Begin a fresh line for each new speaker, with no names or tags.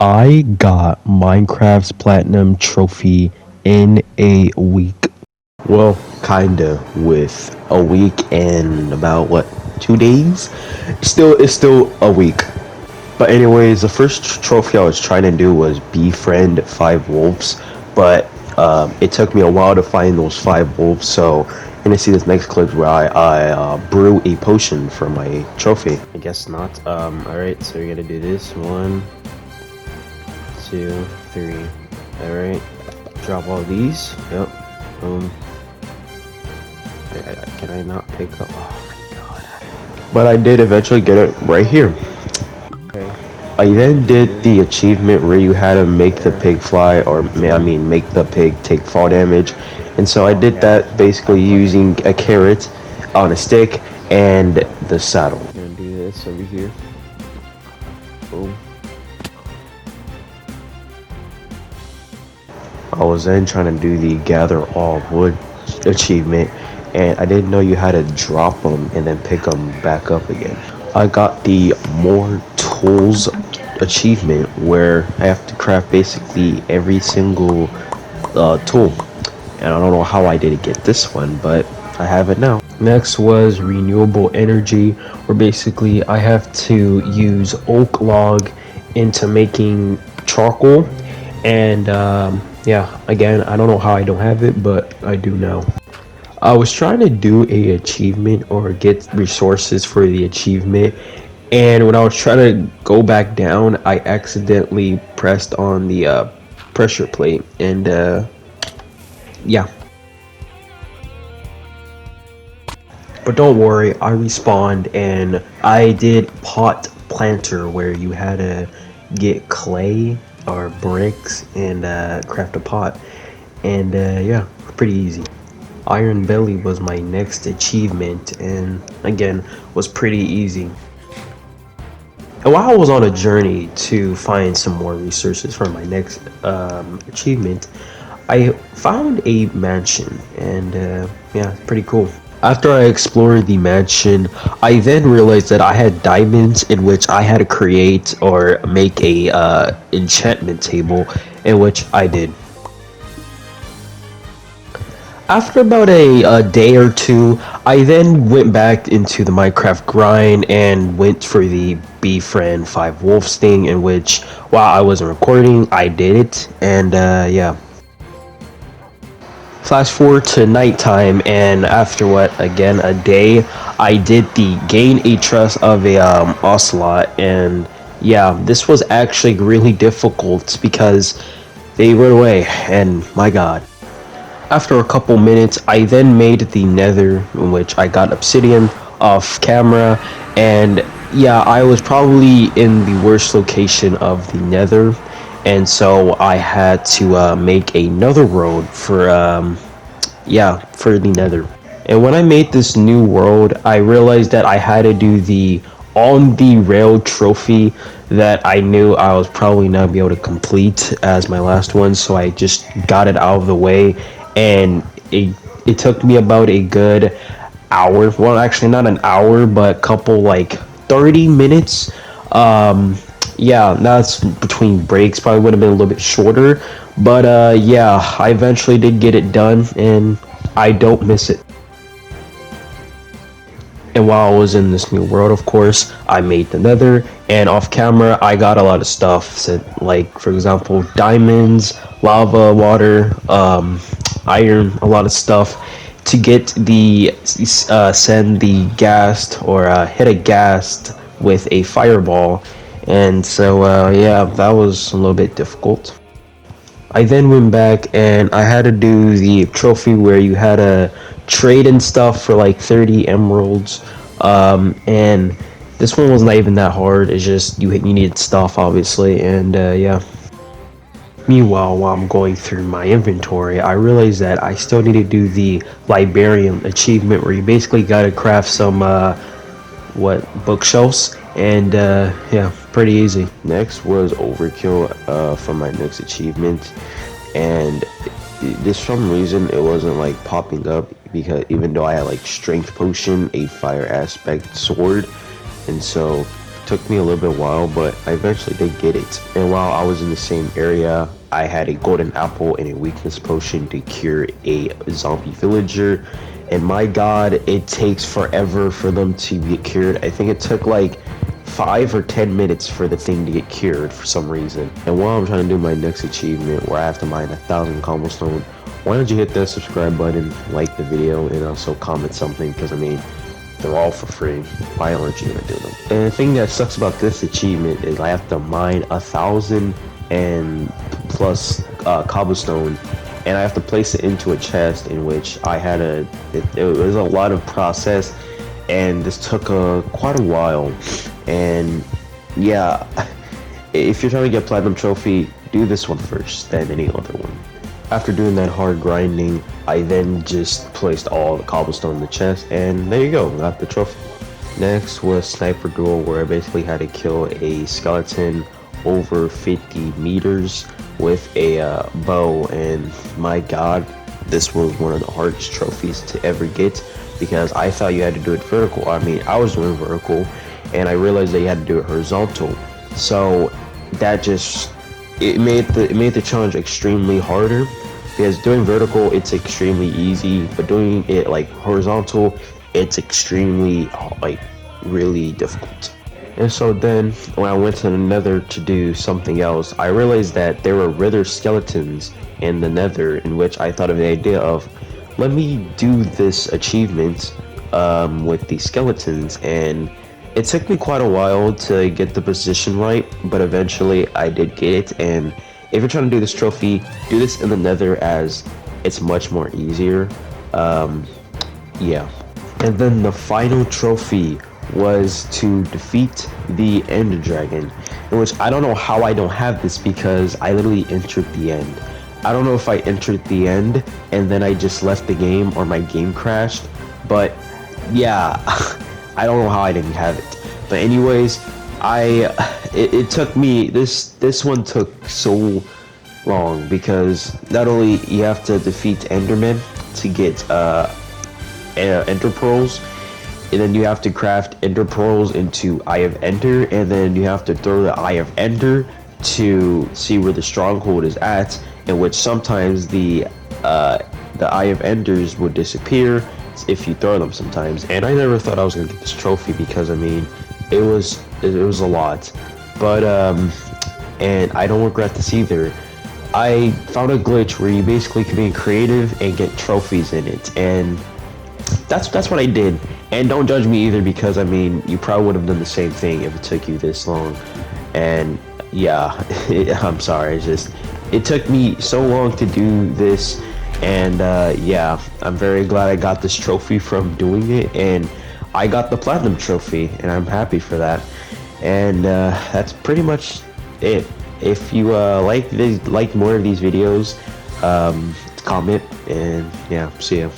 I got Minecraft's Platinum Trophy in a week. Well, kinda, with a week and about what, 2 days? It's still a week. But anyways, the first trophy I was trying to do was befriend 5 wolves, but it took me a while to find those 5 wolves. So you're gonna see this next clip where I brew a potion for my trophy. I guess not. All right, so we're gonna do this. 1, 2, 3. All right, drop all these. Yep. Boom. Can I not pick up? Oh my god. But I did eventually get it right here. Okay. I then did the achievement where you had to make the pig fly, or make the pig take fall damage. And so I did that basically using a carrot on a stick and the saddle. I'm gonna do this over here. Boom. I was then trying to do the gather all wood achievement, and I didn't know you had to drop them and then pick them back up again. I got the more tools achievement where I have to craft basically every single tool, and I don't know how I didn't get this one, but I have it now. Next was renewable energy, where basically I have to use oak log into making charcoal, and yeah, again, I don't know how I don't have it, but I do now. I was trying to do a achievement or get resources for the achievement, and when I was trying to go back down, I accidentally pressed on the pressure plate, and yeah. But don't worry, I respawned, and I did pot planter where you had to get clay or bricks and craft a pot, and yeah, pretty easy. Iron Belly was my next achievement, and again, was pretty easy. And while I was on a journey to find some more resources for my next achievement, I found a mansion, and yeah, pretty cool. After I explored the mansion, I then realized that I had diamonds in which I had to create or make a enchantment table, in which I did. After about a day or two, I then went back into the Minecraft grind and went for the befriend 5 wolves thing, in which while I wasn't recording, I did it, and yeah. Flash forward to nighttime, and after what, again, a day, I did the gain a trust of a ocelot, and yeah, this was actually really difficult because they run away, and my god. After a couple minutes, I then made the nether, in which I got obsidian off camera, and yeah, I was probably in the worst location of the nether, and so I had to make another road for yeah, for the nether. And when I made this new world, I realized that I had to do the on the rail trophy that I knew I was probably not be able to complete as my last one, so I just got it out of the way, and it took me about a good hour. Well, actually not an hour, but a couple like 30 minutes. Yeah, that's between breaks. Probably would have been a little bit shorter, but yeah, I eventually did get it done, and I don't miss it. And while I was in this new world, of course, I made the nether, and off camera, I got a lot of stuff, so, like, for example, diamonds, lava, water, iron, a lot of stuff, to get the, send the ghast, or hit a ghast with a fireball, and so, yeah, that was a little bit difficult. I then went back and I had to do the trophy where you had to trade and stuff for like 30 emeralds. And this one was not even that hard. It's just you needed stuff, obviously, and yeah. Meanwhile, while I'm going through my inventory, I realized that I still need to do the librarian achievement, where you basically gotta craft some bookshelves, and yeah, pretty easy. Next was overkill for my next achievement, and this some reason it wasn't like popping up, because even though I had like strength potion, a fire aspect sword, and so took me a little bit while, but I eventually did get it. And while I was in the same area, I had a golden apple and a weakness potion to cure a zombie villager. And my god, it takes forever for them to get cured. I think it took like 5 or 10 minutes for the thing to get cured for some reason. And while I'm trying to do my next achievement where I have to mine 1,000 cobblestone, why don't you hit that subscribe button, like the video, and also comment something, because I mean, they're all for free. Why aren't you gonna do them? And the thing that sucks about this achievement is I have to mine 1,000 and plus cobblestone, and I have to place it into a chest, in which I had it was a lot of process, and this took quite a while. And yeah, if you're trying to get platinum trophy, do this one first, then any other one. After doing that hard grinding, I then just placed all the cobblestone in the chest, and there you go, got the trophy. Next was Sniper Duel, where I basically had to kill a skeleton over 50 meters with a bow, and my god, this was one of the hardest trophies to ever get, because I thought you had to do it vertical. I mean, I was doing vertical, and I realized that you had to do it horizontal, so that just it made the challenge extremely harder, because doing vertical it's extremely easy, but doing it like horizontal, it's extremely like really difficult. And so then when I went to the nether to do something else, I realized that there were wither skeletons in the nether, in which I thought of the idea of, let me do this achievement with the skeletons. And it took me quite a while to get the position right, but eventually I did get it. And if you're trying to do this trophy, do this in the nether, as it's much more easier. Yeah. And then the final trophy was to defeat the Ender Dragon, in which I don't know how I don't have this, because I literally entered the end. I don't know if I entered the end and then I just left the game, or my game crashed, but yeah, I don't know how I didn't have it. But anyways, it took me, this one took so long, because not only you have to defeat Enderman to get Ender Pearls, and then you have to craft Ender Pearls into Eye of Ender, and then you have to throw the Eye of Ender to see where the stronghold is at, in which sometimes the Eye of Enders would disappear if you throw them sometimes. And I never thought I was gonna get this trophy, because I mean, it was a lot, but and I don't regret this either. I found a glitch where you basically can be creative and get trophies in it, and that's what I did. And don't judge me either, because I mean, you probably would have done the same thing if it took you this long. And yeah, I'm sorry, it took me so long to do this. And yeah, I'm very glad I got this trophy from doing it, and I got the platinum trophy, and I'm happy for that. And that's pretty much it. If you like more of these videos, comment, and yeah, see ya.